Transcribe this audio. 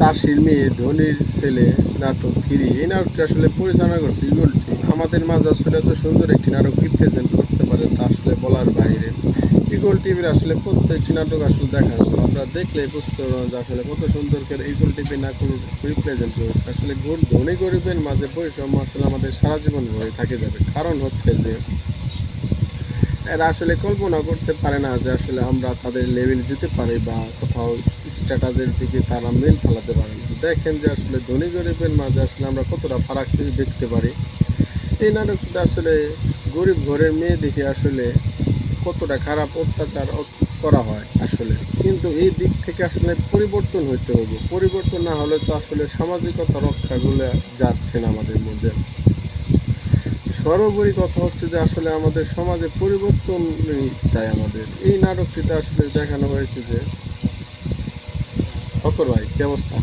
চাষির মেয়ে ধনির ছেলে নাটক ফিরি, এই নাটকটি আসলে পরিচালনা করছে ইগল টিভি। আমাদের মাঝে আসলে এত সুন্দর একটি নাটক রিপ্রেজেন্ট করতে পারে তা আসলে বলার বাইরে। ইগল টিভির আসলে প্রত্যেকটি নাটক আসলে দেখানো, আপনারা দেখলে বুঝতে পারবেন যে আসলে কত সুন্দর করে ইগল টিভি নাটক রিপ্রেজেন্ট করেছে। আসলে ধনী গরিবের মাঝে বৈষম্য আসলে আমাদের সারা জীবন হয়ে থাকে যাবে। কারণ হচ্ছে যে এরা আসলে কল্পনা করতে পারে না যে আসলে আমরা তাদের লেভেল যেতে পারি বা কোথাও স্ট্যাটাসের দিকে তারা মেল ফেলাতে পারে না। দেখেন যে আসলে ধনী গরিবের মাঝে আসলে আমরা কতটা ফারাক দেখতে পারি। এই নাটকটা আসলে গরিব ঘরের মেয়ে দেখে আসলে কতটা খারাপ অত্যাচার করা হয় আসলে, কিন্তু এই দিক থেকে আসলে পরিবর্তন হইতে হবে। পরিবর্তন না হলে তো আসলে সামাজিকতা রক্ষাগুলো যাচ্ছে না আমাদের মধ্যে। সর্বোপরি কথা হচ্ছে যে আসলে আমাদের সমাজে পরিবর্তন চাই আমাদের। এই নাটকটিতে আসলে দেখানো হয়েছে যে ফকর ভাই, কি অবস্থা?